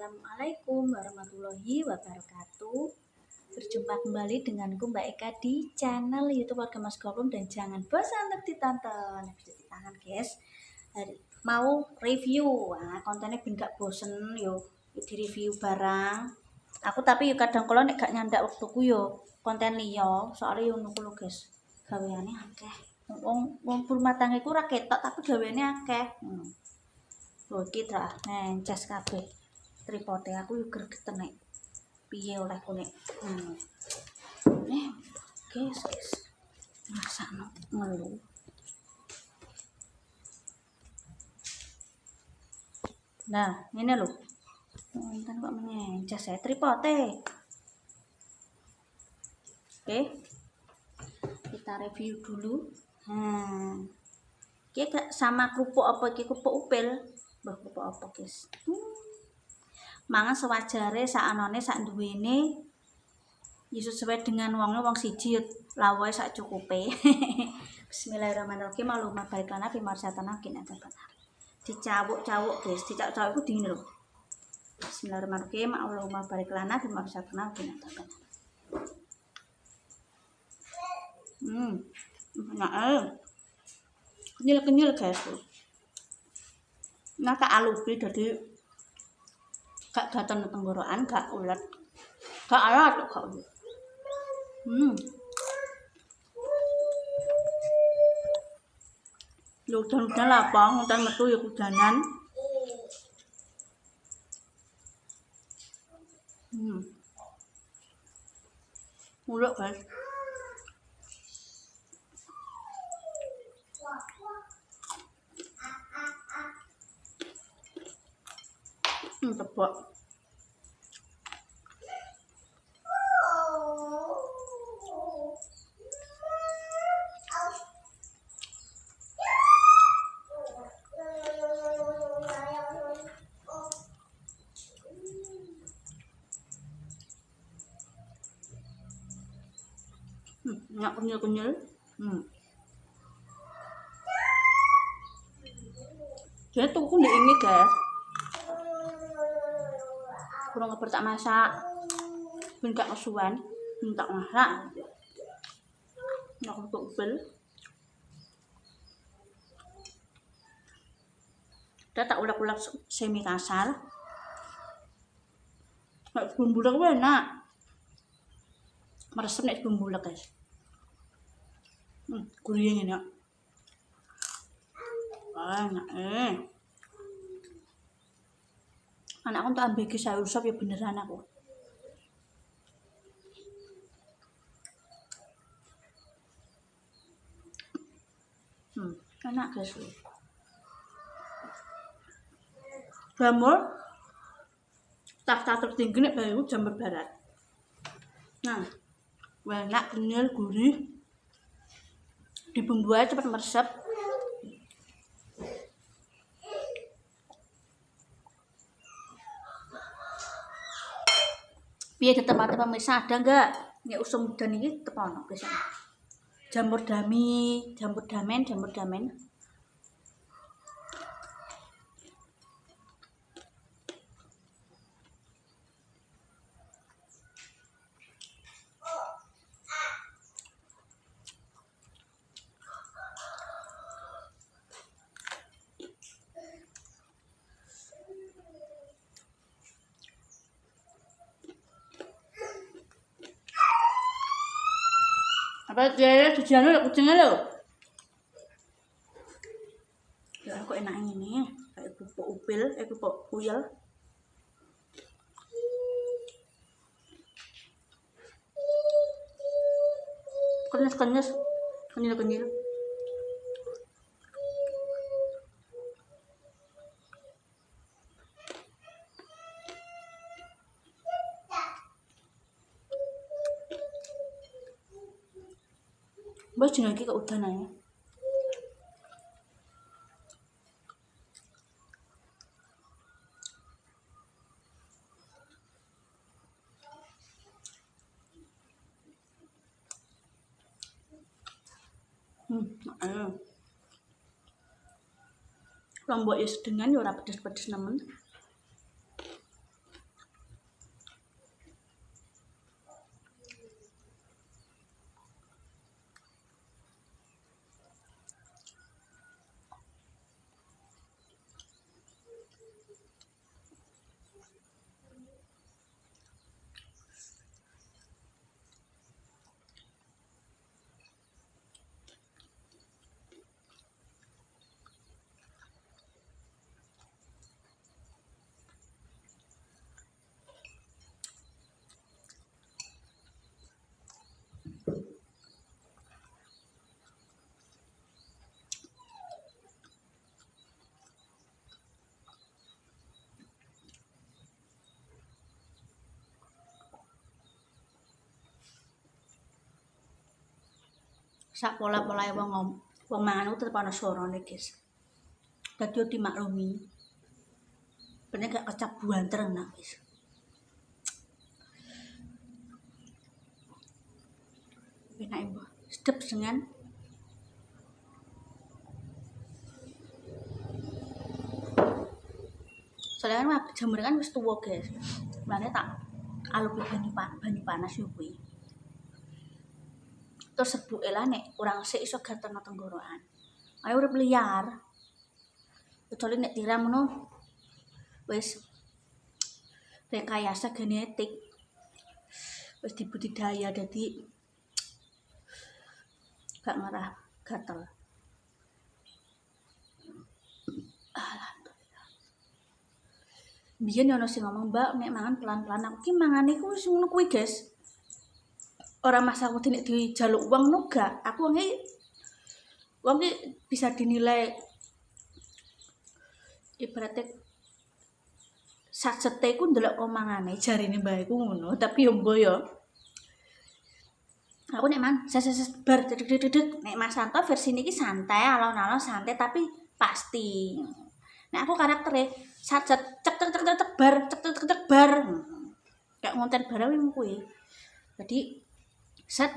Assalamualaikum warahmatullahi wabarakatuh. Berjumpa kembali denganku Mbak Eka di channel YouTube Warga Mas Goblum dan jangan bosan untuk ditonton. Bisa tangan guys. Mau review, kontennya ben gak bosen yo. Di review barang. Aku tapi yo kadang kalau nek gak nyandak waktuku yo konten liya, soalnya yo ngono guys. Gaweane akeh. Wong rumah tangga iku ora ketok tapi gaweane akeh. Lho iki ta, nencas kabeh. Tripode aku yo gregeten nek piye olehku nek guys masakno ngelu. Nah ini lho nonton kok mencas ya tripode. Oke kita review dulu. Iki gak sama kerupuk apa iki, kerupuk upil mbah kerupuk apa guys. Mangan sewajare sakanone sak duwene ya sesuai dengan wong siji lawae sak cukupe. Bismillahirrahmanirrahim. Allahumma barik lana fi marsatana qina adzabannar. Dicawuk-cawuk guys, dicawuk-cawuk iku dingin lho. Bismillahirrahmanirrahim. Allahumma barik lana fi marsatana qina adzabannar. Enak. Kenyil-kenyil guys. Nah tak alupi dadi gak gaten tenggorokan, gak ulet, gak alat, gak ulet. Yo udan-udan lapang, udan metu ya hujanan. Muluk guys. Tebak. Enak kenyal-kenyal. Jadi tuku ndek ini guys. Kurang ngeper tak masak. Ben gak kesuwen, tak masak. Nak untuk upil. Udah tak ulek-ulek semi kasar. Nek bumbu lek enak. Meresep nek bumbu lek guys. Gurih ngene kok. Enak Anakku tak ambeki sayur sop ya beneran aku. Enak guys. Jamur tahta tertinggi nek baru jamur barat. Nah, enak kenyal gurih. Di bumbu aja cepat meresep. Piye di tempat pemirsa ada enggak? Nek usum udan iki tepono guys. Jamur damen. Apa dia tujuannya lho kucingnya lho. Ya kok enak ini kayak kerupuk upil, kerupuk uyel. Kenyal. Mbak jenenge iki kok udan ae. Lombok ya sedengan ya ora pedes-pedes nemen. sak pola-polae wong mangan ku tetep ana swarane, guys. Dadi yo dimaklumi. Bener gak kecap buanter enak, guys. Enak ibu. Sedep dengan soalnya kan jamur kan wis tuwa, guys. Mulane tak alupi banyu panas yo kuwi. Terus sebuke lah nek ora resik iso gatel nang tenggorokan. Ayo urip liar. Kecuali nek tiram ngono wis rekayasa genetik. Wis dibudidaya dadi gak ngarah gatel. Alhamdulillah. Biyen ono sing ngomong, "Mbak, nek mangan pelan-pelan." Aku ki mangane ku wis ngono kuwi, guys. Ora masalah nek dijaluk uang no gak. Aku wong ki bisa dinilai ibaratnya sacete ku ndelok komangane jarine mbah iku ngono, tapi yo mbo yo. Aku nek man bar dedek nek Mas Santo versi niki santai, alon-alon santai tapi pasti. Nek aku karaktere sacet cek bar, cek bar. Kayak ngonten barang kuwi. Jadi set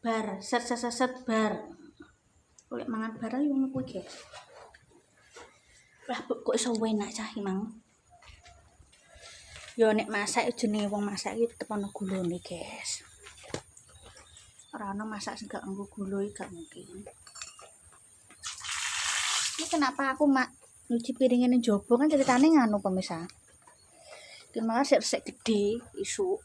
bar, set bar. Lek mangan barang yo ngono kuwi, guys. Lah kok iso enak cah Mang. Yo nek masak jenenge wong masak iki tetep ana gulane, guys. Ora ana masak sing gak nganggo gula iki gak mungkin. Ini kenapa aku nyuci piringnya ning jaba kan ceritane nganu pemirsa. Ki malah sik gede isu.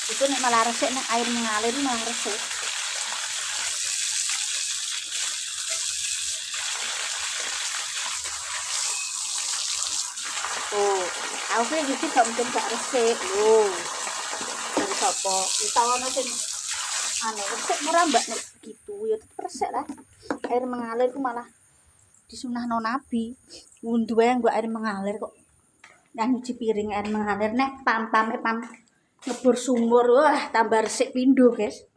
Itu nek malah resik nek air mengalir malah resik. Oh, aku iki gak mungkin gak resik lho. Dari sapa? Utawane sing resik ora mbak nek gitu ya tetep resik lah. Air mengalir ku malah disunahno Nabi. Wundu wae nggo air mengalir kok. Nang nyuci piring air mengalir nek pam ngebur sumur wah tambah resik pindho, guys.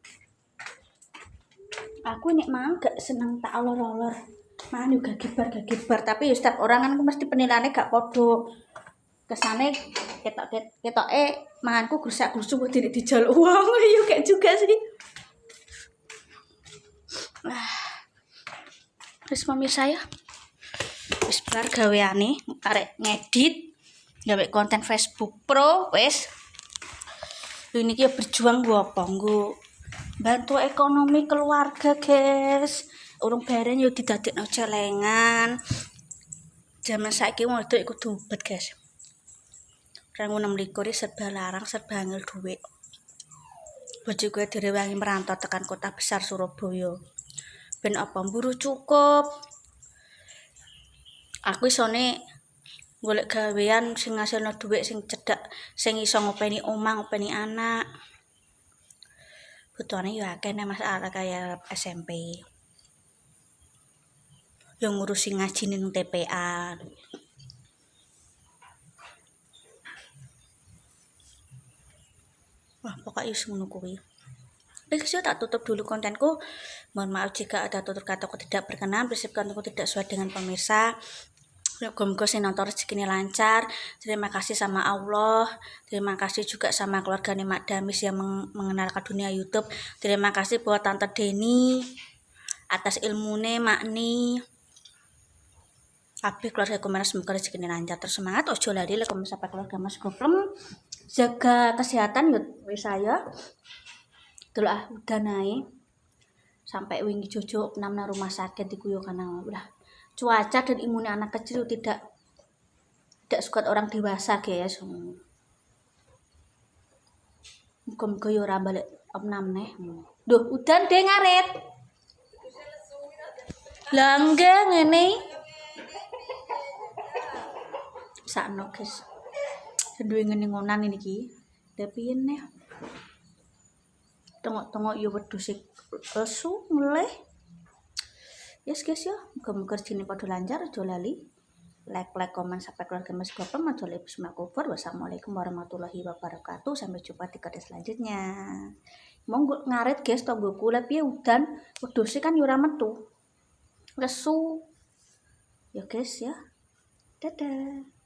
Aku nek mangan gak seneng tak olor-olor. Mangan juga gebar tapi ya setiap orang kan mesti penilaiannya gak padha. Kesane ketoke manganku grusak-grusuk kok dijaluk uang ya kayak juga sih. Terus pemirsa ya. Wis bar gaweane arek ngedit gawe konten Facebook Pro wis. Ini ki berjuang nggo apa? Nggo bantu ekonomi keluarga, guys. Urung bareng yo didadekno celengan. Zaman saiki wong wedok kudu ubet, guys. Rangu 26 serba larang, serba angel dhuwit. Bojo gue direwangi merantau tekan kota besar Surabaya. Ben apa mburu cukup. Aku isone golek gawean sing ngasilno dhuwit sing cedhak, sing iso ngopeni omah, ngopeni anak. Butuhane yo akeh nek masalah kaya SMP. Yo ngurusi ngaji ning TPA. Wah, pokoknya ngono kuwi. Baik, tak tutup dulu kontenku. Mohon maaf jika ada tutur kataku tidak berkenan, prinsip kontenku tidak sesuai dengan pemirsa. Moga-moga sing nonton rezekine lancar. Terima kasih sama Allah. Terima kasih juga sama keluarga Mak Damis yang mengenalkan dunia YouTube. Terima kasih buat Tante Deni atas ilmune Makni. Kabeh keluarga kumara semoga rezekine lancar. Terus semangat ojo lari lek sampai keluarga Mas Goplem. Jaga kesehatan ya saya. Itulah udah naik sampai wingi jojo 6 nang rumah sakit iku yo karena udah cuaca dan imun anak kecil tidak sekuat orang dewasa, guys. Muga-muga yo ora balik opnam neh. Duh, udan deh ngaret. Langga ngene. Sakno, guys. Duwe ngene ngonan iki. Tapi neh. Tengok-tengok yo wedhus lesu mulai. Yes guys ya, muga-muga rezekine padha lancar aja lali. like, komen, sampai keluarga Mas Gopeng. Wassalamualaikum warahmatullahi wabarakatuh. Sampai jumpa di konten selanjutnya. Monggo ngarit guys, tonggo kula piye udan, wedhuse kan yo ora metu. Lesu. Ya guys ya. Dadah.